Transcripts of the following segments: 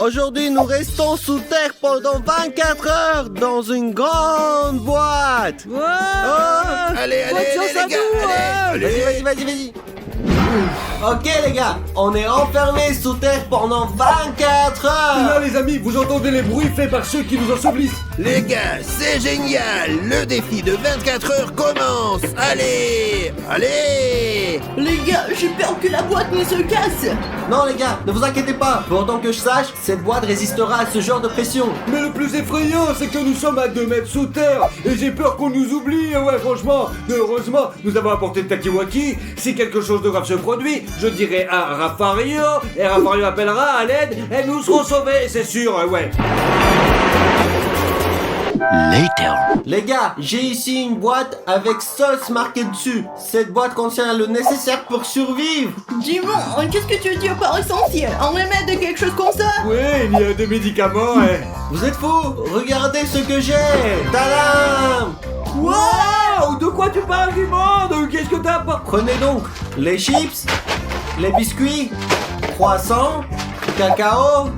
Aujourd'hui, nous restons sous terre pendant 24 heures dans une grande boîte. Ouais. Oh. Allez, les gars, allez. Vas-y. Ok les gars, on est enfermés sous terre pendant 24 Là heures. les amis, vous entendez les bruits faits par ceux qui nous ensevellissent. Les gars, c'est génial. Le défi de 24 heures commence. Allez. Les gars, j'ai peur que la boîte ne se casse. Non les gars, ne vous inquiétez pas. Pour autant que je sache, cette boîte résistera à ce genre de pression. Mais le plus effrayant, c'est que nous sommes à 2 mètres sous terre. Et j'ai peur qu'on nous oublie, ouais franchement. Mais heureusement, nous avons apporté le Takiwaki. Si quelque chose de grave se produit, je dirai à Rafario. Et Rafario appellera à l'aide. Et nous serons sauvés, c'est sûr, ouais. Les gars, j'ai ici une boîte avec sauce marquée dessus. Cette boîte contient le nécessaire pour survivre. Dis-moi, qu'est-ce que tu dis par essentiel? Un remède de quelque chose comme ça? Ouais, il y a des médicaments, ouais. Vous êtes fous? Regardez ce que j'ai. Tadam! Wow, de quoi tu parles du monde? Qu'est-ce que t'as pas... Prenez donc les chips, les biscuits, croissants, cacao,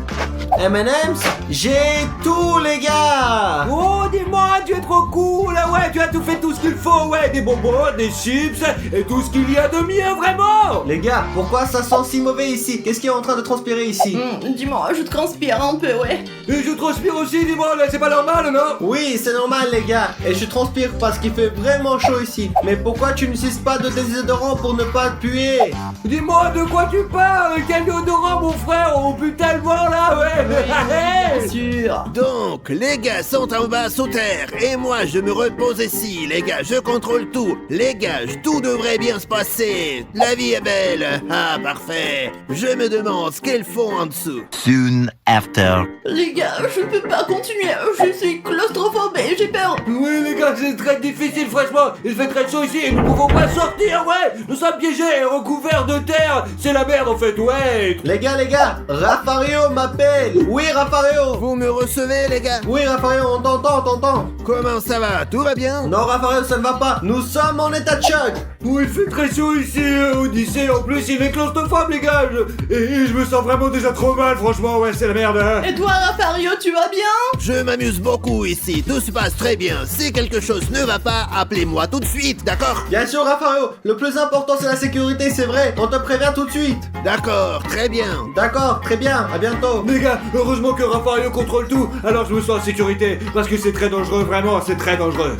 M&M's. J'ai tout les gars. Oh, dis-moi, tu es trop cool, ouais, tu as tout fait tout ce qu'il faut, ouais, des bonbons, des chips, et tout ce qu'il y a de mieux, vraiment. Les gars, pourquoi ça sent si mauvais ici? Qu'est-ce qui est en train de transpirer ici? Dis-moi, je transpire un peu, ouais. Et je transpire aussi, dis-moi, là, c'est pas normal, non? Oui, c'est normal les gars, et je transpire parce qu'il fait vraiment chaud ici. Mais pourquoi tu n'utilises pas de désodorant pour ne pas puer? Dis-moi, de quoi tu parles? Quel déodorant, mon frère? Oh, putain, le mort, là, ouais. Bien sûr. Donc, les gars sont en bas sous terre. Et moi, je me repose ici. Les gars, je contrôle tout. Les gars, tout devrait bien se passer. La vie est belle. Ah, parfait. Je me demande ce qu'elles font en dessous. Soon after. Les gars, je ne peux pas continuer. Je suis claustrophobe et j'ai peur. Oui, les gars, c'est très difficile, franchement. Il fait très chaud ici et nous pouvons pas sortir, ouais. Nous sommes piégés et recouverts de terre. C'est la merde, en fait, ouais. Les gars, Rafario m'appelle. Oui, Rafario. Vous me recevez, les gars? Oui, Rafario, on t'entend. Comment ça va? Tout va bien? Non, Rafario, ça ne va pas. Nous sommes en état de choc. Oui, il fait très chaud ici, Odyssée. En plus, il est claustrophobe, les gars. Et je me sens vraiment déjà trop mal, franchement, ouais, c'est la merde, hein. Et toi, Rafario, tu vas bien? Je m'amuse beaucoup ici. Tout se passe très bien. Si quelque chose ne va pas, appelez-moi tout de suite, d'accord? Bien sûr, Rafario. Le plus important, c'est la sécurité, c'est vrai. On te prévient tout de suite. D'accord, très bien. D'accord, très bien. À bientôt. Les gars, heureusement que Rafario contrôle tout, alors je me sens en sécurité, parce que c'est très dangereux, vraiment, c'est très dangereux.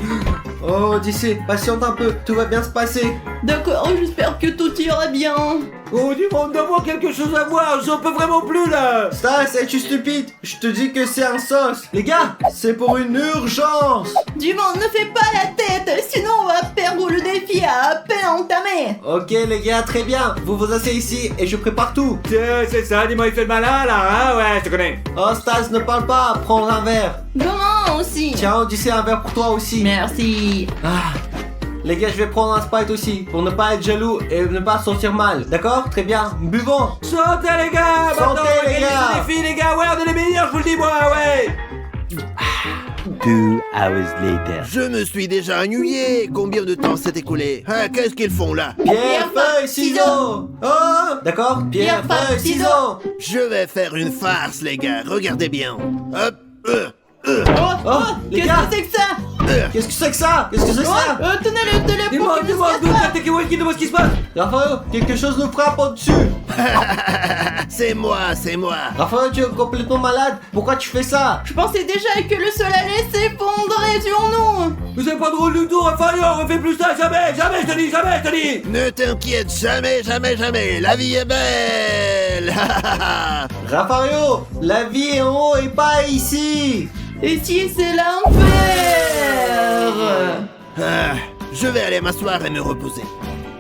Oh, Odyssée, patiente un peu. Tout va bien se passer. D'accord, j'espère que tout ira bien. Oh, dis-moi, on doit avoir quelque chose à voir, j'en peux vraiment plus, là. Stas, es-tu stupide? Je te dis que c'est un sauce. Les gars, c'est pour une urgence. Dis-moi, ne fais pas la tête, sinon on va perdre le défi à peine entamé. Ok, les gars, très bien. Vous vous asseyez ici et je prépare tout. Tiens, c'est ça, dis-moi, il fait le malin, là, hein, ouais, je te connais. Oh, Stas, ne parle pas. Prends un verre. Comment aussi? Tiens, Odyssée, un verre pour toi aussi. Merci. Ah. Les gars, je vais prendre un Sprite aussi, pour ne pas être jaloux et ne pas sentir mal. D'accord? Très bien. Buvons. Santé, les gars. Santé, Maintenant, on va les gagner gars. ce défi, les gars, ouais, on est les meilleurs, je vous le dis, moi, ouais. 2 hours later. Je me suis déjà ennuyé. Combien de temps s'est écoulé? Ah, qu'est-ce qu'ils font là? Pierre, feuille, ciseaux. Oh. D'accord? Pierre, feuille, ciseaux. Je vais faire une farce, les gars. Regardez bien. Hop. Oh, les Qu'est-ce gars. que c'est que ça? Qu'est-ce que c'est que ça? Qu'est-ce que c'est que ça? Tenez le téléphone. Dis-moi, d'où t'as Takiwaki, dis-moi ce qui se passe. Raphaël, quelque chose nous frappe au-dessus. C'est moi. Raphaël, tu es complètement malade. Pourquoi tu fais ça? Je pensais déjà que le sol allait s'effondrer sur nous. Mais c'est pas drôle du tout, Rafario, on refait plus ça, jamais, je te dis. Ne t'inquiète jamais. La vie est belle. Raphaël, la vie est en haut et pas ici. Et si c'est l'enfer? Ah, je vais aller m'asseoir et me reposer.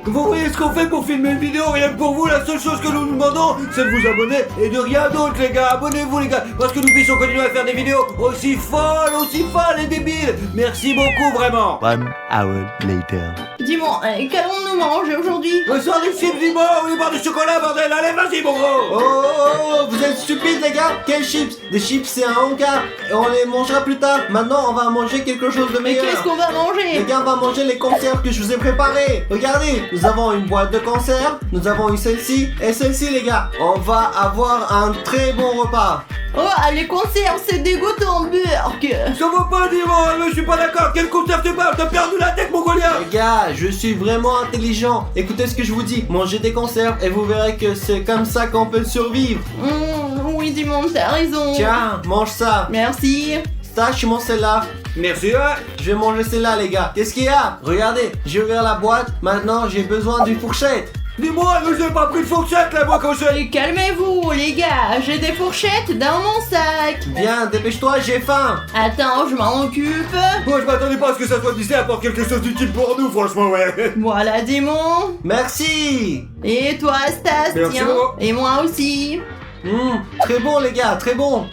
Vous voyez ce qu'on fait pour filmer une vidéo, rien que pour vous, la seule chose que nous nous demandons, c'est de vous abonner et de rien d'autre, les gars. Abonnez-vous, les gars, parce que nous puissions continuer à faire des vidéos aussi folles et débiles. Merci beaucoup, vraiment. 1 hour later. Dis-moi, qu'allons-nous manger aujourd'hui? On sort des chips, dis-moi, ou des barres de chocolat, bordel. Allez, vas-y, mon gros. Oh, vous êtes stupides, les gars. Quelles chips? Des chips, c'est un encart. Et on les mangera plus tard. Maintenant, on va manger quelque chose de Mais meilleur. qu'est-ce qu'on va Les manger? gars, on va manger les conserves que je vous ai préparées. Regardez, nous avons une boîte de conserves, nous avons eu celle-ci et celle-ci, les gars. On va avoir un très bon repas. Oh, les conserves, c'est dégoûtant, Burk. Ça va pas dire, mais je suis pas d'accord. Quel conserve tu parles? T'as perdu la tête, mongolien. Les gars, je suis vraiment intelligent. Écoutez ce que je vous dis. Mangez des conserves et vous verrez que c'est comme ça qu'on peut survivre. Oui, Dimon, t'as raison. Tiens, mange ça. Merci. Stache, tu manges celle-là. Merci, ouais. Je vais manger celle-là, les gars. Qu'est-ce qu'il y a? Regardez, j'ai ouvert la boîte. Maintenant, j'ai besoin d'une fourchette. Dis-moi, mais j'ai pas pris de fourchette là, moi, quand je... Et calmez-vous, les gars. J'ai des fourchettes dans mon sac. Viens, dépêche-toi, j'ai faim. Attends, je m'en occupe. Moi, je m'attendais pas à ce que ça soit Disney apporte quelque chose d'utile pour nous, franchement, ouais. Voilà, Dimon. Merci. Et toi, Stas, Merci, tiens. maman. Et moi aussi. Très bon, les gars, très bon.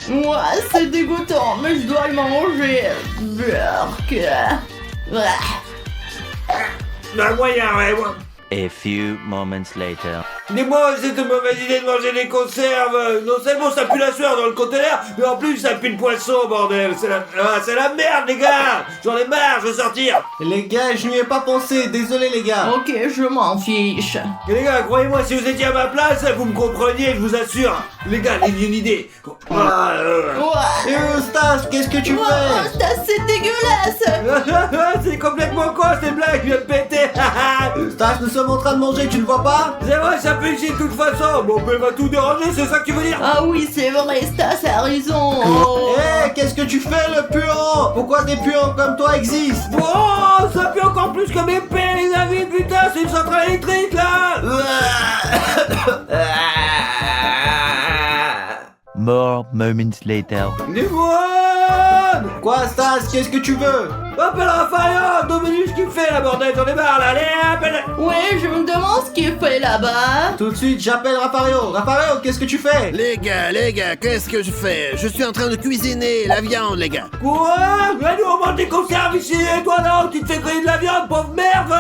Moi, c'est dégoûtant, mais je dois le manger. Burk. Bah, moyen, ouais, moi. A few moments later. Dis-moi, c'est une mauvaise idée de manger des conserves. Non seulement ça pue la sueur dans le conteneur, mais en plus ça pue le poisson, bordel. C'est la merde, les gars. J'en ai marre, je veux sortir. Les gars, je n'y ai pas pensé. Désolé, les gars. Ok, je m'en fiche. Et les gars, croyez-moi, si vous étiez à ma place, vous me compreniez, je vous assure. Les gars, j'ai une idée. Ouais. Et Stas, qu'est-ce que tu Oh, fais? Stas, c'est dégueulasse. C'est complètement con cette blague, je viens de péter. Stas, nous sommes en train de manger, tu le vois pas? C'est vrai, ça pue ici de toute façon. Mon père va tout déranger, c'est ça que tu veux dire? Ah oui, c'est vrai, Stas a raison. Hé, qu'est-ce que tu fais, le puant? Pourquoi des puants comme toi existent? Oh, ça pue encore plus que mes pères, les amis, putain, c'est une centrale électrique là. More moments later. Dis-moi. Quoi, Stas, qu'est-ce que tu veux? Appelle Raphaël, Dominus, qui fait la bordel, j'en ai marre là, allez, appelle. Ouais, je me demande ce qu'il fait là-bas. Tout de suite, j'appelle Rafario. Rafario, qu'est-ce que tu fais? Les gars, qu'est-ce que je fais? Je suis en train de cuisiner la viande, les gars. Quoi? Mais nous on mange des conserves ici, et toi là, tu te fais griller de la viande, pauvre merde.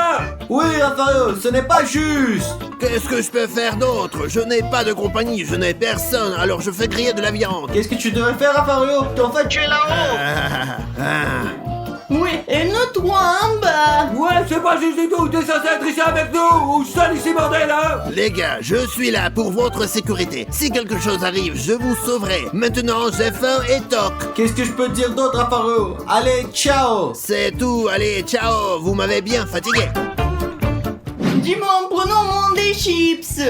Oui, Rafario, ce n'est pas juste. Qu'est-ce que je peux faire d'autre? Je n'ai pas de compagnie, je n'ai personne, alors je fais griller de la viande. Qu'est-ce que tu devrais faire, Rafario? En fait, tu es là-haut. Oui, et nous trois en bas. Ouais, c'est pas juste du tout, t'es censé être ici avec nous, ou seul ici, bordel, hein. Les gars, je suis là pour votre sécurité. Si quelque chose arrive, je vous sauverai. Maintenant, j'ai faim et toc. Qu'est-ce que je peux te dire d'autre, Rafario? Allez, ciao. C'est tout, allez, ciao, vous m'avez bien fatigué. Dis-moi, prenons des chips.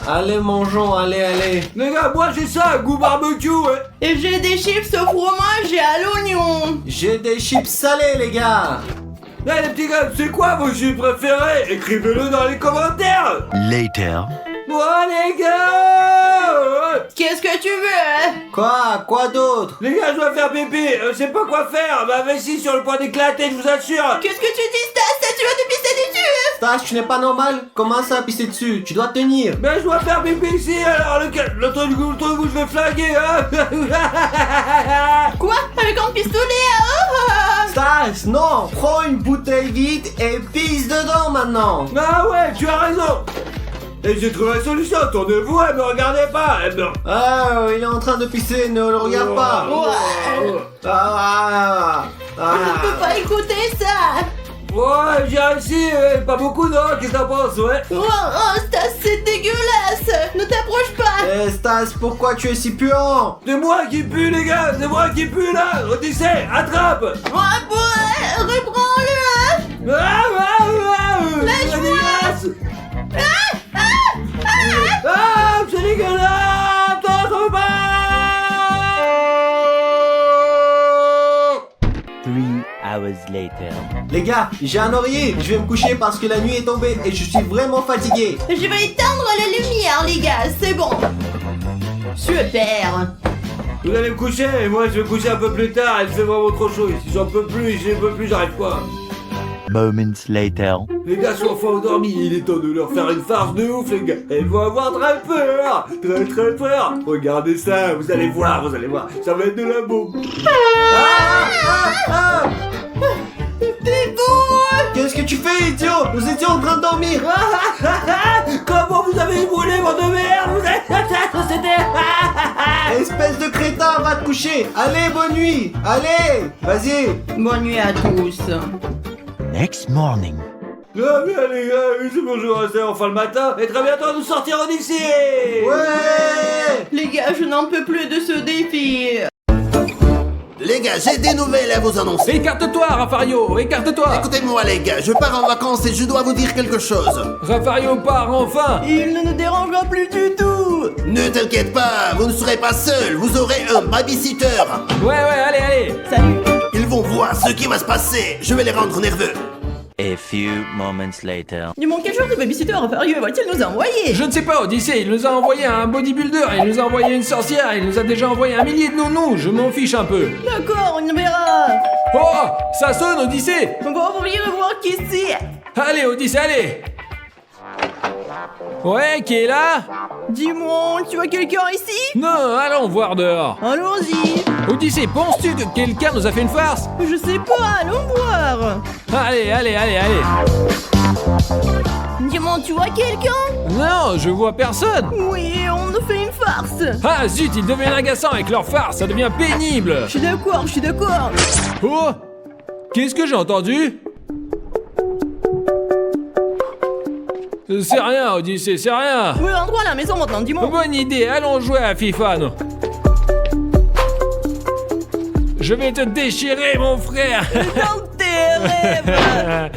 Allez, mangeons, allez. Les gars, moi j'ai ça, goût barbecue, ouais. Et j'ai des chips au fromage et à l'oignon. J'ai des chips salés, les gars. Eh les petits gars, c'est quoi vos chips préférés? Écrivez-le dans les commentaires. Later. Bon les gars. Qu'est-ce que tu veux? Quoi d'autre? Les gars, je dois faire pipi, je sais pas quoi faire. Ma vessie sur le point d'éclater, je vous assure. Qu'est-ce que tu dis, Stas? Tu vas te pisser dessus? Stas, tu n'es pas normal? Comment ça, pisser dessus? Tu dois tenir. Mais je dois faire pipi ici, alors le truc où je vais flinguer, hein. Quoi? Avec un pistolet? Oh. Stas, non. Prends une bouteille vide et pisse dedans maintenant. Ah ouais, tu as raison. Et j'ai trouvé la solution, tournez-vous, me regardez pas. Ah, il est en train de pisser, ne le regarde pas. Ouais. Je peux pas écouter ça. Ouais, j'ai réussi, pas beaucoup, non? Qu'est-ce que t'en penses, ouais? Oh, Stas, c'est dégueulasse. Ne t'approche pas. Eh, Stas, pourquoi tu es si puant? C'est moi qui pue, les gars, c'est moi qui pue, là. Odyssée, attrape. Ouais, reprends-le. Lâche-moi. C'est dégueulasse. T'en trouves pas. 3 hours later. Les gars, j'ai un oreiller. Je vais me coucher parce que la nuit est tombée et je suis vraiment fatigué. Je vais éteindre la lumière, les gars, c'est bon. Super. Vous allez me coucher, et moi je vais me coucher un peu plus tard, il fait vraiment trop chaud ici. J'en peux plus, j'arrive pas. Moments later. Les gars sont enfin endormis, il est temps de leur faire une farce de ouf, les gars. Ils vont avoir très peur, très peur. Regardez ça, vous allez voir, ça va être de la bombe. T'es bon. Qu'est-ce que tu fais, idiot? Nous étions en train de dormir. Comment vous avez brûlé, mon de merde? Vous êtes Espèce de crétin, va te coucher. Allez, bonne nuit. Allez, vas-y. Bonne nuit à tous. Next morning. Ah bien les gars, c'est bon, je vais rester enfin le matin et très bientôt nous sortirons d'ici. Ouais. Les gars, je n'en peux plus de ce défi. Les gars, j'ai des nouvelles à vous annoncer. Écarte-toi, Raffario, écarte-toi. Écoutez-moi les gars, je pars en vacances et je dois vous dire quelque chose. Raffario part enfin. Il ne nous dérangera plus du tout. Ne t'inquiète pas, vous ne serez pas seul, vous aurez un babysitter. Ouais, allez. Salut. Ils vont voir ce qui va se passer, je vais les rendre nerveux. A few moments later. Dis-moi, quel genre de babysitter Raffario va-t-il nous envoyer? Je ne sais pas, Odyssée, il nous a envoyé un bodybuilder, il nous a envoyé une sorcière, il nous a déjà envoyé 1 millier de nounous, je m'en fiche un peu. D'accord, on verra. Oh, ça sonne, Odyssée. On va ouvrir et voir qui c'est. Allez, Odyssée, allez. Ouais, qui est là? Dis-moi, tu vois quelqu'un ici? Non, allons voir dehors. Allons-y. Odyssée, penses-tu que quelqu'un nous a fait une farce? Je sais pas, allons voir. Allez. Dis-moi, tu vois quelqu'un? Non, je vois personne. Oui, on nous fait une farce. Ah zut, ils deviennent agaçants avec leur farce, ça devient pénible. Je suis d'accord. Oh, qu'est-ce que j'ai entendu? C'est rien, Odyssée, c'est rien. Oui, rentre à la maison maintenant, dis-moi. Bonne idée, allons jouer à FIFA, non? Je vais te déchirer, mon frère. Dans tes rêves.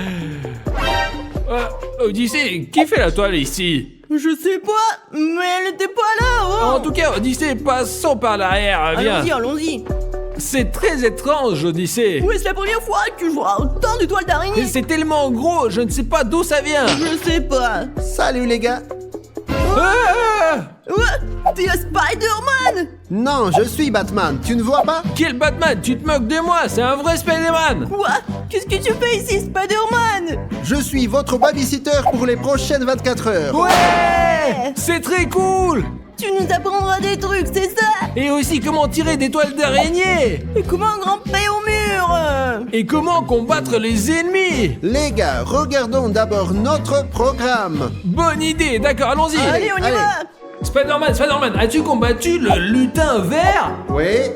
Odyssée, qui fait la toile ici? Je sais pas, mais elle était pas là, oh. En tout cas, Odyssée, passons par l'arrière, viens. Allons-y. C'est très étrange, Odyssée. Oui, c'est la première fois que je vois autant de toiles d'araignée. C'est tellement gros, je ne sais pas d'où ça vient. Je sais pas. Salut les gars. Ah, Ouais, t'es Spider-Man. Non, je suis Batman, tu ne vois pas? quel Batman? Tu te moques de moi, c'est un vrai Spider-Man. Quoi? Qu'est-ce que tu fais ici, Spider-Man? Je suis votre babysitter pour les prochaines 24 heures. Ouais, c'est très cool. Tu nous apprendras des trucs, c'est ça? Et aussi comment tirer des toiles d'araignée. Et comment grimper au mur? Et comment combattre les ennemis. Les gars, regardons d'abord notre programme. Bonne idée, d'accord, allons-y. Allez, on y va. Spider-Man, as-tu combattu le lutin vert? Oui.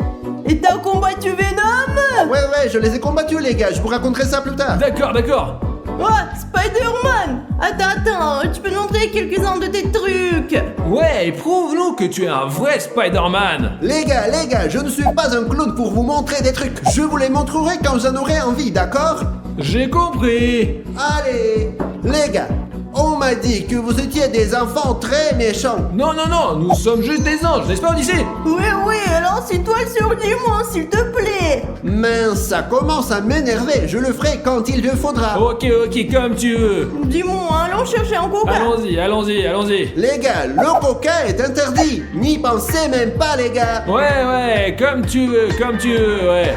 Et t'as combattu Venom? Ouais, je les ai combattus les gars, je vous raconterai ça plus tard. D'accord. Oh, Spider-Man. Attends, tu peux nous montrer quelques-uns de tes trucs? Ouais, prouve-nous que tu es un vrai Spider-Man. Les gars, je ne suis pas un clown pour vous montrer des trucs. Je vous les montrerai quand j'en aurai envie, d'accord? J'ai compris. Allez, les gars, on m'a dit que vous étiez des enfants très méchants. Non, nous sommes juste des anges, n'est-ce pas, Odyssée? Oui, alors c'est toi le surdiamant, s'il te plaît. Mince, ça commence à m'énerver. Je le ferai quand il le faudra. Ok, comme tu veux. Dis-moi, allons chercher un coca. Allons-y. Les gars, le coca est interdit. N'y pensez même pas, les gars. Ouais, comme tu veux, ouais.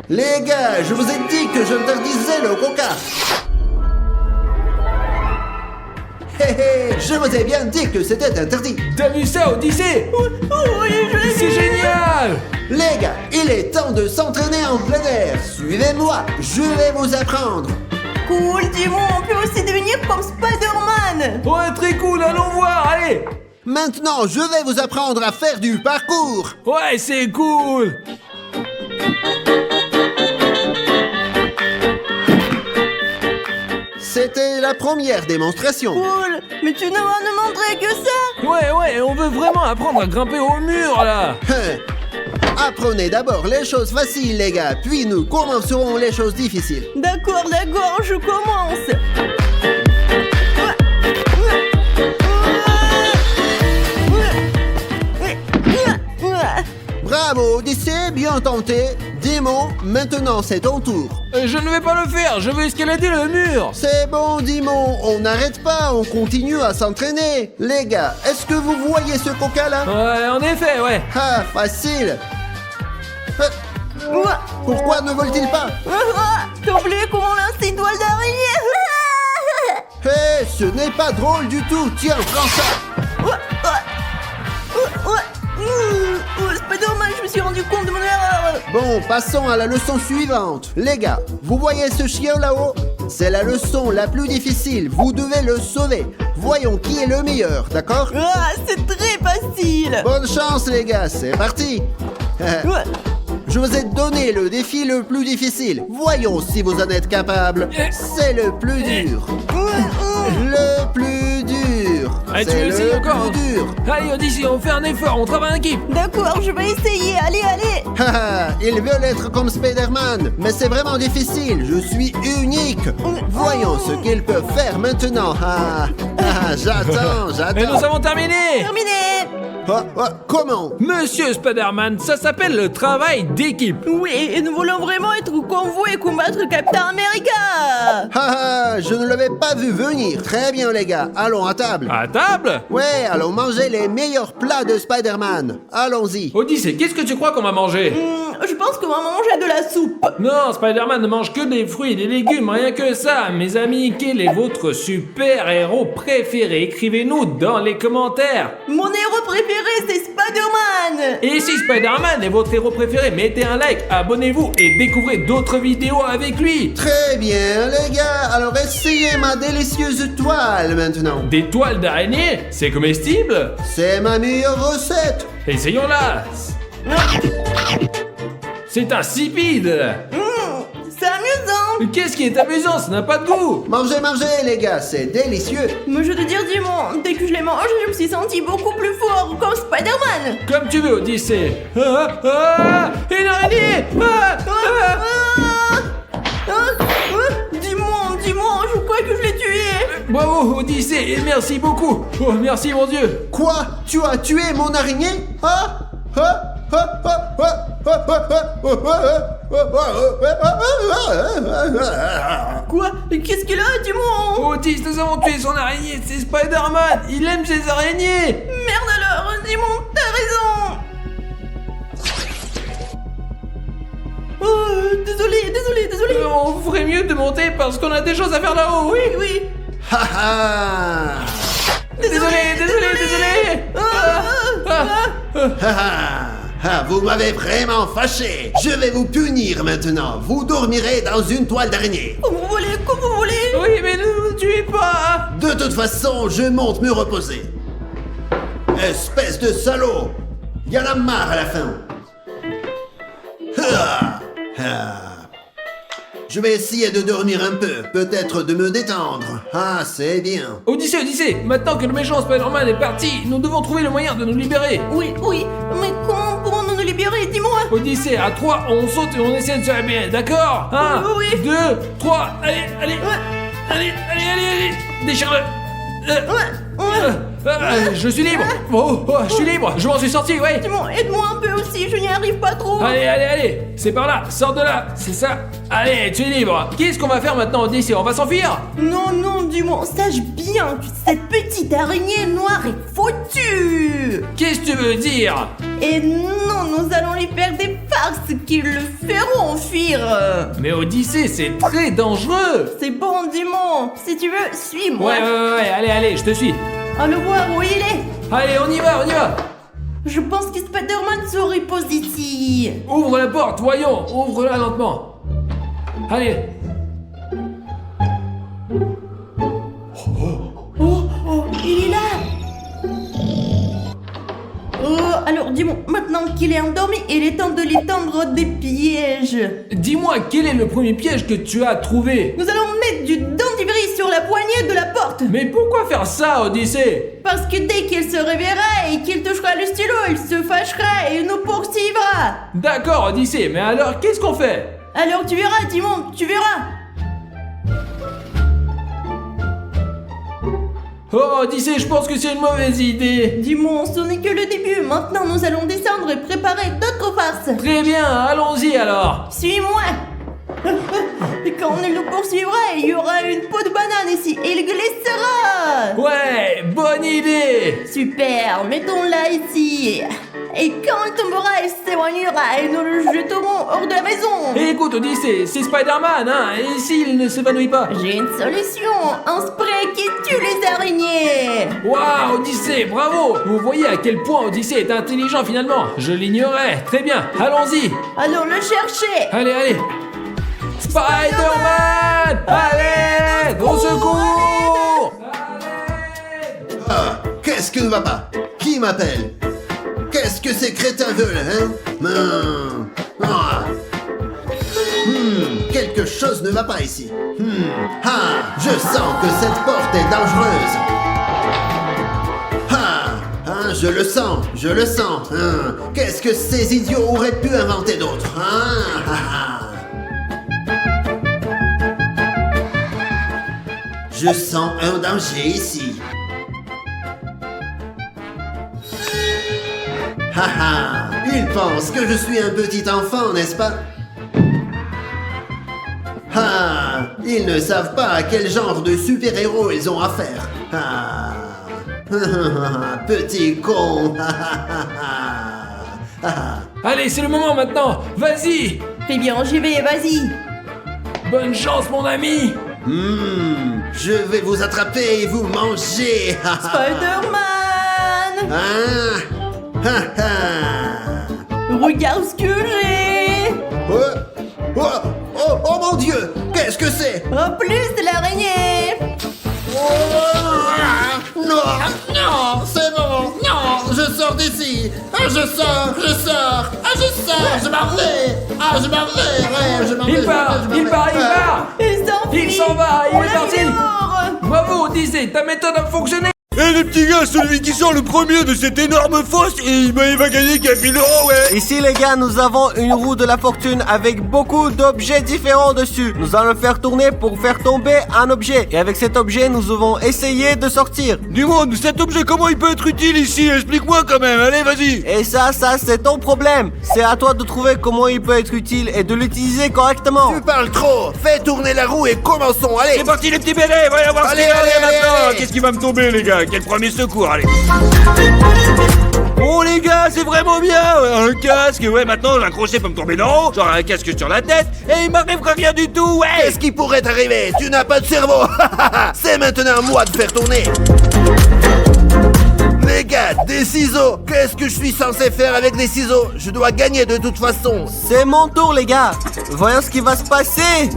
Les gars, je vous ai dit que j'interdisais le coca. Je vous ai bien dit que c'était interdit. T'as vu ça, Odyssée? Oui, je l'ai C'est vu. génial. Les gars, il est temps de s'entraîner en plein air. Suivez-moi, je vais vous apprendre. Cool, dis-moi, on peut aussi devenir comme Spider-Man. Ouais, très cool, allons voir, allez. Maintenant, je vais vous apprendre à faire du parcours. Ouais, c'est cool. C'était la première démonstration. Cool, mais tu ne vas nous montrer que ça. Ouais, on veut vraiment apprendre à grimper au mur, là. Apprenez d'abord les choses faciles, les gars, puis nous commencerons les choses difficiles. D'accord, je commence. Bravo, Odyssée, bien tenté. Dimon, maintenant c'est ton tour. Je ne vais pas le faire, je veux escalader le mur. C'est bon, Dimon, on n'arrête pas, on continue à s'entraîner. Les gars, est-ce que vous voyez ce coca là? Ouais, en effet, ouais. Ah, facile. Pourquoi ne vole-t-il pas? T'as oublié comment lancer une toile d'araignée? Hé, ce n'est pas drôle du tout. Tiens, prends ça. Spider-Man, je me suis rendu compte de mon erreur. Bon, passons à la leçon suivante. Les gars, vous voyez ce chien là-haut? C'est la leçon la plus difficile. Vous devez le sauver. Voyons qui est le meilleur, d'accord? C'est très facile. Bonne chance, les gars. C'est parti. Je vous ai donné le défi le plus difficile. Voyons si vous en êtes capable. C'est le plus dur. Le plus dur. Allez, tu C'est veux essayer le encore, plus dur. Allez, Odyssey, on fait un effort, on travaille en équipe. D'accord, je vais essayer. Allez, allez. Haha, ils veulent être comme Spider-Man, mais c'est vraiment difficile. Je suis unique. Voyons ce qu'ils peuvent faire maintenant. J'attends. Et nous avons terminé. Terminé. Comment? Monsieur Spider-Man, ça s'appelle le travail d'équipe. Oui, et nous voulons vraiment être convoi et combattre Captain America. Je ne l'avais pas vu venir. Très bien les gars, allons à table. À table? Ouais, allons manger les meilleurs plats de Spider-Man. Allons-y. Odyssey, qu'est-ce que tu crois qu'on va manger? Je pense qu'on va manger de la soupe. Non, Spider-Man ne mange que des fruits et des légumes, rien que ça. Mes amis, quel est votre super-héros préféré? Écrivez-nous dans les commentaires. Mon héros préféré, c'est Spider-Man. Et si Spider-Man est votre héros préféré, mettez un like, abonnez-vous et découvrez d'autres vidéos avec lui. Très bien les gars, alors essayez ma délicieuse toile maintenant. Des toiles d'araignée? C'est comestible? C'est ma meilleure recette. Essayons-la. C'est insipide. C'est amusant. Qu'est-ce qui est amusant? Ça n'a pas de goût. Mangez les gars, c'est délicieux. Mais je te dire, Dimon, dès que je l'ai mangé, je me suis senti beaucoup plus fort comme Spider-Man. Comme tu veux, Odyssey. Une araignée. Dis-moi, je crois que je l'ai tué. Bravo, Odyssey, et merci beaucoup. Oh, merci, mon Dieu. Quoi? Tu as tué mon araignée? Quoi? Qu'est-ce qu'il a, Dimon? Otis, nous avons tué son araignée, c'est Spider-Man. Il aime ses araignées. Merde alors, Dimon, t'as raison. Oh, désolé. On ferait mieux de monter parce qu'on a des choses à faire là-haut, oui. Oui. Désolé. Vous m'avez vraiment fâché. Je vais vous punir maintenant. Vous dormirez dans une toile d'araignée. Comme vous voulez. Oui, mais ne me tuez pas. De toute façon, je monte me reposer. Espèce de salaud. Y en a marre à la fin. Je vais essayer de dormir un peu, peut-être de me détendre. C'est bien. Odyssey, maintenant que le méchant Spider-Man est parti, nous devons trouver le moyen de nous libérer. Oui, mais comment pouvons-nous libérer, dis-moi? Odyssey, à 3, on saute et on essaie de se réveiller, d'accord? 1, Oui. 2, 3, allez. Déchire-le. Je suis libre. Je suis libre. Je m'en suis sorti, ouais. Dis-moi, aide-moi un peu aussi, je n'y arrive pas trop. Allez. C'est par là. Sors de là. C'est ça. Allez, tu es libre. Qu'est-ce qu'on va faire maintenant, Odyssey? On va s'enfuir? Non, dis-moi, sache bien que cette petite araignée noire est foutue. Qu'est-ce que tu veux dire? Et non, nous allons lui faire des farces qui le feront fuir. Mais Odyssey, c'est très dangereux. C'est bon, dis-moi. Si tu veux, suis-moi. Ouais. Allez, je te suis. Allons voir où il est. Allez, on y va. Je pense que Spider-Man se repose ici. Ouvre la porte, voyons. Ouvre-la lentement. Allez. Oh, il est là. Alors dis-moi, maintenant qu'il est endormi, il est temps de lui tendre des pièges. Dis-moi, quel est le premier piège que tu as trouvé? Nous allons mettre du dentifrice sur la poignée de la porte. Mais pourquoi faire ça, Odyssey? Parce que dès qu'il se réveillera et qu'il touchera le stylo, il se fâchera et nous poursuivra. D'accord, Odyssey, mais alors qu'est-ce qu'on fait? Alors tu verras, Timon, tu verras. Oh, Odyssey, je pense que c'est une mauvaise idée. Dis-moi, ce n'est que le début. Maintenant, nous allons descendre et préparer d'autres farces. Très bien, allons-y alors. Suis-moi. Et quand il nous poursuivra, il y aura une peau de banane ici et il glissera. Ouais, bonne idée. Super, mettons-la ici. Et quand il tombera, il s'éloignera et nous le jeterons hors de la maison. Et écoute, Odyssey, c'est Spider-Man, hein. Et s'il ne s'évanouit pas? J'ai une solution, un spray qui tue les araignées. Waouh, Odyssey, bravo. Vous voyez à quel point Odyssey est intelligent finalement. Je l'ignorais. Très bien, allons-y. Allons le chercher. Allez. Spider-Man! Allez! Au secours! Qu'est-ce que ne va pas? Qui m'appelle? Qu'est-ce que ces crétins veulent, hein? Quelque chose ne va pas ici. Je sens que cette porte est dangereuse. Je le sens. Qu'est-ce que ces idiots auraient pu inventer d'autre? Je sens un danger ici. Ils pensent que je suis un petit enfant, n'est-ce pas? Ils ne savent pas à quel genre de super-héros ils ont affaire. Petit con. Allez, c'est le moment maintenant. Vas-y. Eh bien, j'y vais, vas-y. Bonne chance, mon ami. Je vais vous attraper et vous manger. Spider-Man. Regarde ce que j'ai. Oh mon Dieu, qu'est-ce que c'est? En plus de l'araignée. Non, c'est bon, non, je sors d'ici. Je sors, je m'en vais. Je m'en vais. Il part. Il s'en va, il est parti. Bravo, Disney, ta méthode a fonctionné. Eh les petits gars, celui qui sort le premier de cette énorme fosse, il va gagner 4000 €, ouais. Ici les gars, nous avons une roue de la fortune avec beaucoup d'objets différents dessus. Nous allons le faire tourner pour faire tomber un objet. Et avec cet objet, nous devons essayer de sortir. Dis-moi, cet objet, comment il peut être utile ici? Explique-moi quand même, allez, vas-y. Et ça, c'est ton problème. C'est à toi de trouver comment il peut être utile et de l'utiliser correctement. Tu parles trop. Fais tourner la roue et commençons, allez. C'est parti les petits bébés, voyons voir ce Allez, qu'il va allez, aller maintenant. allez. Qu'est-ce qui va me tomber les gars? Quel premier secours, allez. Oh les gars, c'est vraiment bien. Un casque, ouais, maintenant un crochet peut me tomber d'en haut, genre un casque sur la tête, et il m'arrivera rien du tout, ouais. Qu'est-ce qui pourrait t'arriver? Tu n'as pas de cerveau. C'est maintenant à moi de faire tourner. Les gars, des ciseaux. Qu'est-ce que je suis censé faire avec des ciseaux? Je dois gagner de toute façon. C'est mon tour les gars. Voyons ce qui va se passer.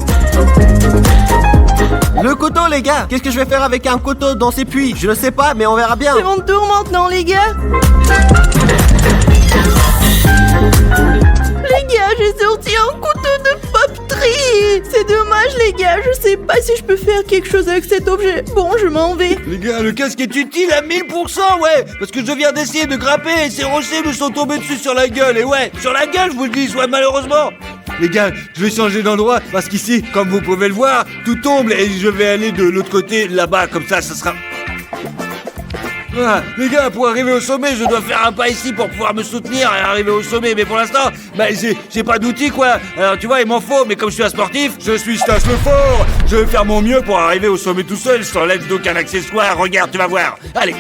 Le couteau les gars. Qu'est-ce que je vais faire avec un couteau dans ces puits? Je ne sais pas, mais on verra bien. C'est mon tour maintenant, les gars. Les gars, j'ai sorti un couteau de papeterie. C'est dommage, les gars. Je sais pas si je peux faire quelque chose avec cet objet. Bon, je m'en vais. Les gars, le casque est utile à 1000%, ouais. Parce que je viens d'essayer de grimper et ces rochers me sont tombés dessus sur la gueule. Et ouais, sur la gueule, je vous le dis, soit malheureusement. Les gars, je vais changer d'endroit parce qu'ici, comme vous pouvez le voir, tout tombe et je vais aller de l'autre côté, là-bas, comme ça sera... Ah, les gars, pour arriver au sommet, je dois faire un pas ici pour pouvoir me soutenir et arriver au sommet. Mais pour l'instant, j'ai pas d'outils, quoi. Alors, tu vois, il m'en faut, mais comme je suis un sportif, je suis Stas le fort. Je vais faire mon mieux pour arriver au sommet tout seul, sans l'aide d'aucun accessoire. Regarde, tu vas voir. Allez.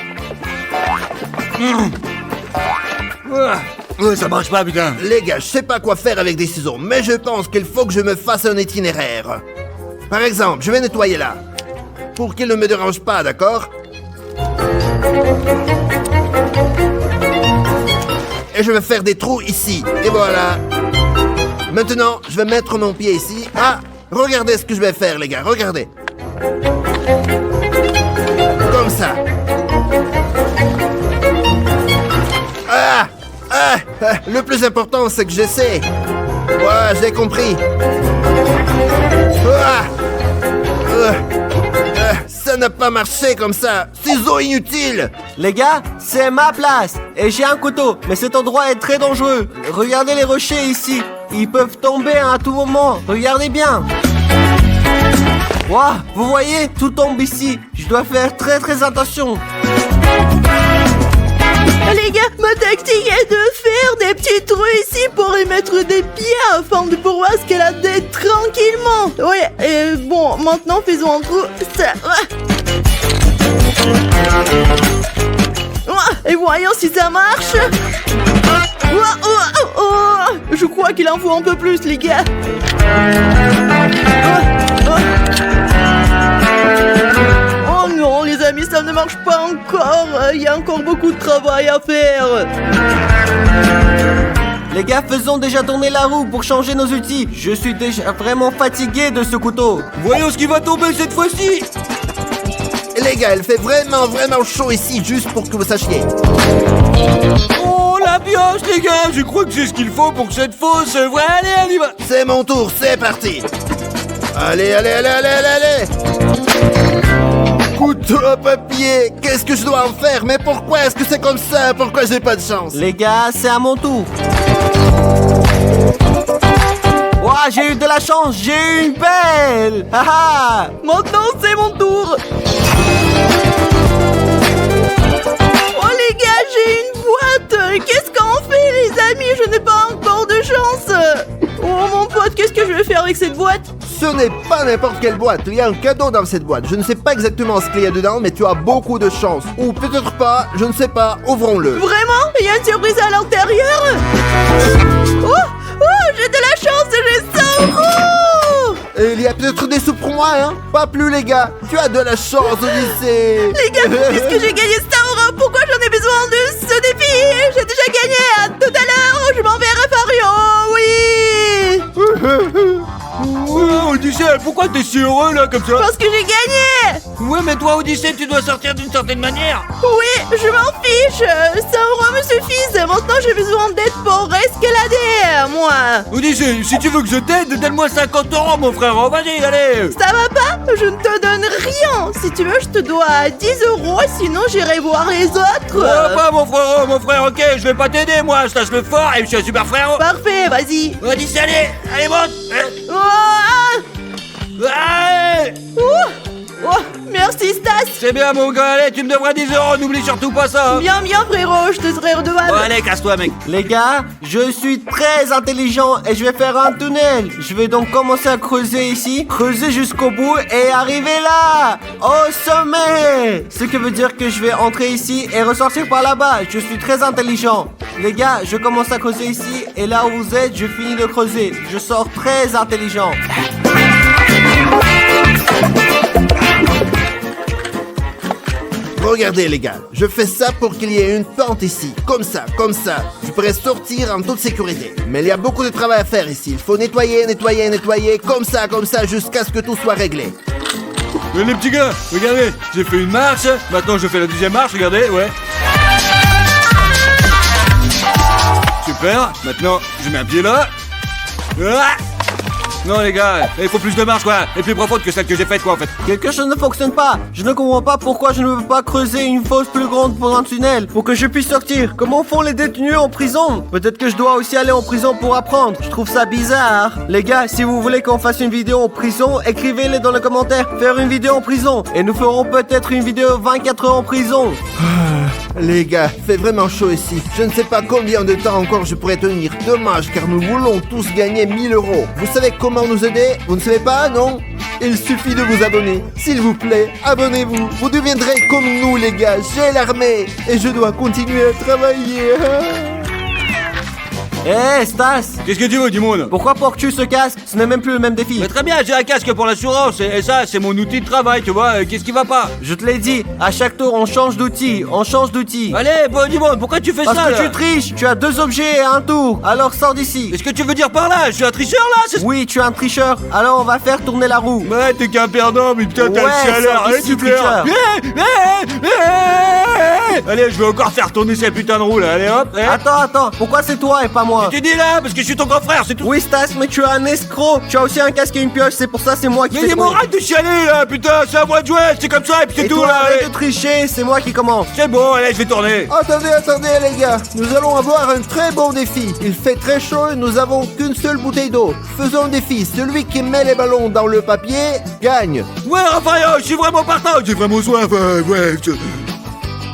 Ouais, ça marche pas, putain. Les gars, je sais pas quoi faire avec des ciseaux, mais je pense qu'il faut que je me fasse un itinéraire. Par exemple, je vais nettoyer là. Pour qu'il ne me dérange pas, d'accord? Et je vais faire des trous ici. Et voilà. Maintenant, je vais mettre mon pied ici. Ah, regardez ce que je vais faire, les gars. Regardez. Comme ça. Le plus important, c'est que j'essaie. Ouais, j'ai compris. Ça n'a pas marché comme ça. Ciseaux inutiles. Les gars, c'est ma place. Et j'ai un couteau. Mais cet endroit est très dangereux. Regardez les rochers ici. Ils peuvent tomber à tout moment. Regardez bien. Waouh, vous voyez, tout tombe ici. Je dois faire très attention. Les gars, ma tactique est de faire des petits trous ici pour y mettre des pieds afin de pouvoir escalader tranquillement. Ouais, et bon, maintenant faisons un trou. Ça. Et voyons si ça marche. Je crois qu'il en faut un peu plus, les gars. Oh non, les amis, ça ne marche pas encore. Il y a encore beaucoup de travail à faire. Les gars, faisons déjà tourner la roue pour changer nos outils. Je suis déjà vraiment fatigué de ce couteau. Voyons ce qui va tomber cette fois-ci. Les gars, il fait vraiment chaud ici, juste pour que vous sachiez. Oh, la pioche, les gars, je crois que c'est ce qu'il faut pour que cette fosse... Ouais, allez, on y va. C'est mon tour, c'est parti. Allez, allez, allez, allez, allez, allez. Couteau à papier, qu'est-ce que je dois en faire? Mais pourquoi est-ce que c'est comme ça? Pourquoi j'ai pas de chance? Les gars, c'est à mon tour. Ouah, j'ai eu de la chance, j'ai eu une belle. Haha. Maintenant, c'est mon tour. Oh les gars, j'ai une boîte. Qu'est-ce qu'on fait les amis? Je n'ai pas encore de chance. Oh mon pote, qu'est-ce que je vais faire avec cette boîte? Ce n'est pas n'importe quelle boîte, il y a un cadeau dans cette boîte. Je ne sais pas exactement ce qu'il y a dedans, mais tu as beaucoup de chance. Ou peut-être pas, je ne sais pas, ouvrons-le. Vraiment? Il y a une surprise à l'intérieur? Oh, j'ai de la chance, j'ai 100 euros! Et il y a peut-être des sous pour moi, hein? Pas plus les gars, tu as de la chance Odyssée. Les gars, puisque j'ai gagné 100 euros, pourquoi j'en ai besoin de ce défi? J'ai déjà gagné, à tout à l'heure, je m'en vais à Fario, oui! Oh, Odyssée, pourquoi t'es si heureux là comme ça? Parce que j'ai gagné! Ouais, mais toi, Odyssée, tu dois sortir d'une certaine manière. Oui, je m'en fiche, 100 euros me suffisent, maintenant j'ai besoin d'aide pour escalader, moi! Odyssée, si tu veux que je t'aide, donne-moi 50 euros, mon frère. Oh, vas-y, allez. Ça va pas? Je ne te donne rien! Si tu veux, je te dois 10 euros, sinon j'irai voir les autres! Oh, pas mon frère, ok, je vais pas t'aider, moi, je tâche le fort et je suis un super frère. Parfait, vas-y! Odyssée, allez, monte. Oh, Allez. oh, merci Stas! C'est bien, mon gars, allez, tu me devras 10 euros, n'oublie surtout pas ça. Hein. Bien, frérot, je te serai redevable! Bon, allez, casse-toi, mec. Les gars, je suis très intelligent et je vais faire un tunnel. Je vais donc commencer à creuser ici, creuser jusqu'au bout et arriver là, au sommet. Ce qui veut dire que je vais entrer ici et ressortir par là-bas. Je suis très intelligent. Les gars, je commence à creuser ici et là où vous êtes, je finis de creuser. Je sors très intelligent. Regardez les gars, je fais ça pour qu'il y ait une pente ici, comme ça, je pourrais sortir en toute sécurité. Mais il y a beaucoup de travail à faire ici, il faut nettoyer, comme ça, jusqu'à ce que tout soit réglé. Les petits gars, regardez, j'ai fait une marche, maintenant je fais la deuxième marche, regardez, ouais. Super, maintenant je mets un pied là. Ah non les gars, il faut plus de marche quoi, et plus profonde que celle que j'ai faite quoi en fait. Quelque chose ne fonctionne pas. Je ne comprends pas pourquoi je ne peux pas creuser une fosse plus grande pour un tunnel pour que je puisse sortir. Comment font les détenus en prison? Peut-être que je dois aussi aller en prison pour apprendre. Je trouve ça bizarre. Les gars, si vous voulez qu'on fasse une vidéo en prison, écrivez-les dans les commentaires. Faire une vidéo en prison. Et nous ferons peut-être une vidéo 24 heures en prison. Les gars, fait vraiment chaud ici. Je ne sais pas combien de temps encore je pourrais tenir. Dommage, car nous voulons tous gagner 1000 euros. Vous savez comment nous aider? Vous ne savez pas, non? Il suffit de vous abonner. S'il vous plaît, abonnez-vous. Vous deviendrez comme nous, les gars. J'ai l'armée. Et je dois continuer à travailler. Hé, Stas! Qu'est-ce que tu veux, dis-moi? Pourquoi portes-tu ce casque? Ce n'est même plus le même défi. Mais très bien, j'ai un casque pour l'assurance, et ça, c'est mon outil de travail, tu vois, qu'est-ce qui va pas? Je te l'ai dit, à chaque tour on change d'outil, Allez, bon, dis-moi, pourquoi tu fais Parce ça, que là? tu triches, tu as 2 objets et un tour, alors sors d'ici. Qu'est-ce que tu veux dire par là? Je suis un tricheur, là? Oui, tu es un tricheur, alors on va faire tourner la roue. Ouais, t'es qu'un perdant, mais putain, t'as Ouais, le chaleur, sors allez, d'ici, tu pleures. tricheur. Allez, je vais encore faire tourner cette putain de roue, là, allez, hop. Attends, pourquoi c'est toi et pas moi? Tu dis là, parce que je suis ton grand frère, c'est tout. Oui, Stas, mais tu es un escroc. Tu as aussi un casque et une pioche, c'est pour ça c'est moi qui Mais fais dis tourner. arrête de chialer, là, putain, c'est à moi de jouer, c'est comme ça, et puis c'est Et tout, toi, là, arrête allez. de tricher, c'est moi qui commence. C'est bon, allez, je vais tourner. Attendez les gars, nous allons avoir un très bon défi. Il fait très chaud et nous avons qu'une seule bouteille d'eau. Faisons un défi, celui qui met les ballons dans le papier gagne. Ouais, Raphaël, je suis vraiment partant, j'ai vraiment soif, ouais.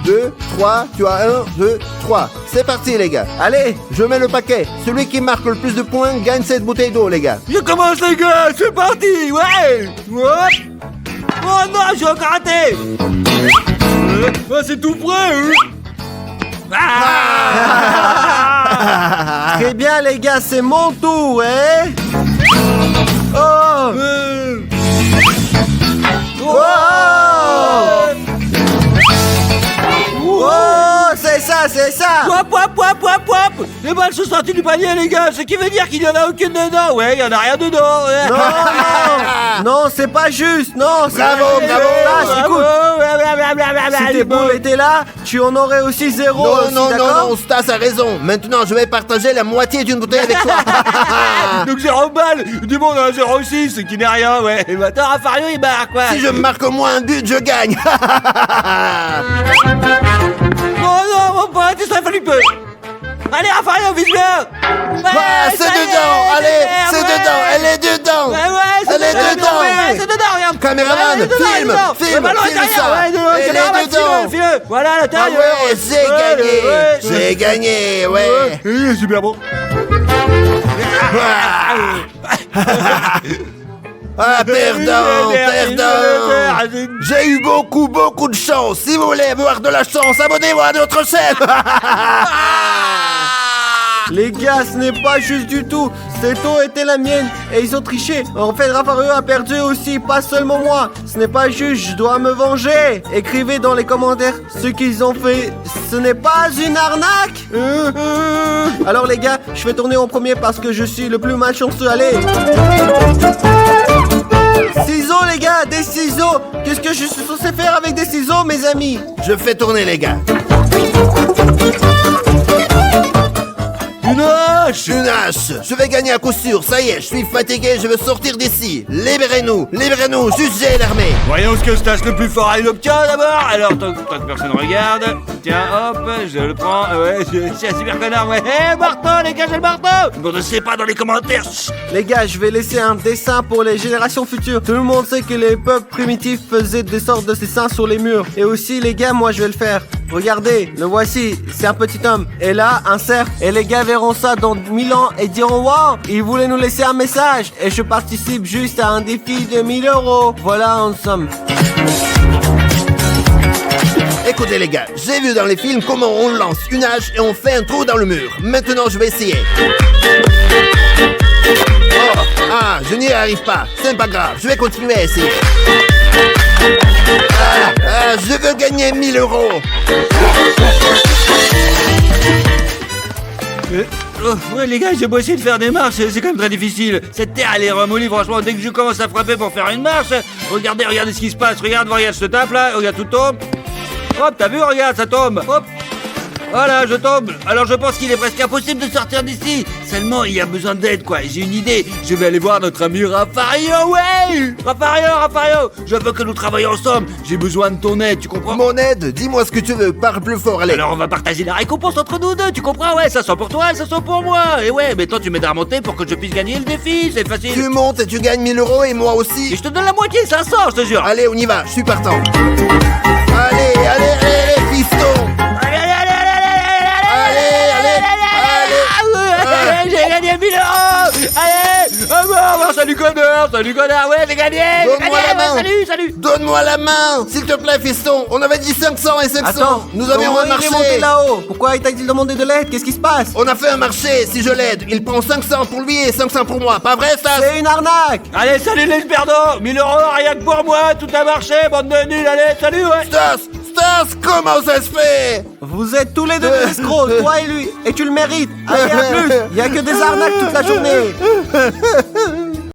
2, 3, tu as 1, 2, 3. C'est parti les gars. Allez, je mets le paquet. Celui qui marque le plus de points gagne cette bouteille d'eau les gars. Je commence les gars, c'est parti, ouais. Hop. Oh non, j'ai encore raté. C'est tout prêt. Très bien les gars, c'est mon tour, hein. Oh. Oh. Oh, c'est ça. Wop, wop, wop, wop, wop. Les balles sont sorties du panier, les gars, ce qui veut dire qu'il y en a aucune dedans. Ouais, il y en a rien dedans. Ouais. Non, non, c'est pas juste. Non, c'est Bravo, pas juste. bravo. Stas, écoute, si tes boules étaient là, tu en aurais aussi 0 Non, aussi, non, d'accord? non, Stas a raison. Maintenant, je vais partager la moitié d'une bouteille avec toi. Donc 0 balles, du monde a 0,6, ce qui n'est rien, ouais. Et maintenant, Raffario, il marque, quoi. Si je marque au moins un but, je gagne. Oh non, mon pote, il serait fallu peu. Allez, Raffario, vise bien. Ah, c'est dedans. Allez, c'est dedans. Elle est dedans. Ouais, c'est Elle est dedans. Ouais, c'est dedans, regarde. Caméraman, Ouais, filme, le filme ballon est derrière, ça. ouais, Elle caméraman, est dedans. file-le. Voilà, Ah l'intérieur. ouais, j'ai gagné. J'ai gagné, ouais. Super bon. Ah, perdant. J'ai eu beaucoup de chance. Si vous voulez avoir de la chance, abonnez-vous à notre chaîne. Les gars, ce n'est pas juste du tout. Cette eau était la mienne et ils ont triché. En fait, Raffario a perdu aussi, pas seulement moi. Ce n'est pas juste, je dois me venger. Écrivez dans les commentaires ce qu'ils ont fait. Ce n'est pas une arnaque. Alors les gars, je vais tourner en premier parce que je suis le plus malchanceux. Allez. Ciseaux les gars, des ciseaux. Qu'est-ce que je suis censé faire avec des ciseaux, mes amis? Je fais tourner, les gars. Une hache. Une hache. Je vais gagner à coup sûr. Ça y est, je suis fatigué. Je veux sortir d'ici. Libérez-nous. Libérez-nous. Jugez l'armée. Voyons ce que Stas le plus fort il obtient d'abord. Alors, tant que personne regarde. Tiens, hop, je le prends. Ouais, je suis un super connard. Ouais, hé, marteau, les gars, j'ai le marteau. Bon, ne sais pas dans les commentaires. Chut. Les gars, je vais laisser un dessin pour les générations futures. Tout le monde sait que les peuples primitifs faisaient des sortes de dessins sur les murs. Et aussi, les gars, moi je vais le faire. Regardez, le voici, c'est un petit homme. Et là, un cerf. Et les gars verront ça dans 1000 ans et diront wow, il voulait nous laisser un message. Et je participe juste à un défi de 1000 €. Voilà, en somme. Écoutez, les gars, j'ai vu dans les films comment on lance une hache et on fait un trou dans le mur. Maintenant, je vais essayer. Oh, ah, je n'y arrive pas. C'est pas grave, je vais continuer à essayer. Je veux gagner 1000 €. Ouais, les gars, j'ai beau essayer de faire des marches, c'est quand même très difficile. Cette terre, elle est ramollie, franchement. Dès que je commence à frapper pour faire une marche, regardez ce qui se passe. Regarde, je te tape là, regarde, tout tombe. Hop, t'as vu, regarde, ça tombe. Hop. Voilà, je tombe. Alors je pense qu'il est presque impossible de sortir d'ici. Seulement, il y a besoin d'aide, quoi. J'ai une idée. Je vais aller voir notre ami Raffario, ouais. Raffario, je veux que nous travaillions ensemble. J'ai besoin de ton aide, tu comprends? Mon aide, dis-moi ce que tu veux, parle plus fort, allez. Alors on va partager la récompense entre nous deux, tu comprends? Ouais, ça sent pour toi, ça sent pour moi. Et ouais, mais toi tu m'aides à remonter pour que je puisse gagner le défi, c'est facile. Tu montes et tu gagnes 1000 € et moi Et aussi. je te donne la moitié, 500, je te jure. Allez, on y va, je suis partant. Allez, piston. Allez, j'ai gagné 1000 €. Allez, salut connard, ouais, j'ai gagné. Donne-moi la main. Salut. Donne-moi la main, s'il te plaît, fiston. On avait dit 500 et 700. Attends, Nous avions comment un il est monté marché. là-haut? Pourquoi il t'a-t-il demandé de l'aide? Qu'est-ce qui se passe? On a fait un marché, si je l'aide. Il prend 500 pour lui et 500 pour moi. Pas vrai, Stas? C'est une arnaque! Allez, salut les perdants. 1000 € rien que pour moi, tout a marché, bande de nuls, allez, salut, ouais. Stas, comment ça se fait? Vous êtes tous les deux des escrocs, toi et lui, et tu le mérites. Allez, à plus! Il y a que des arnaques toute la journée.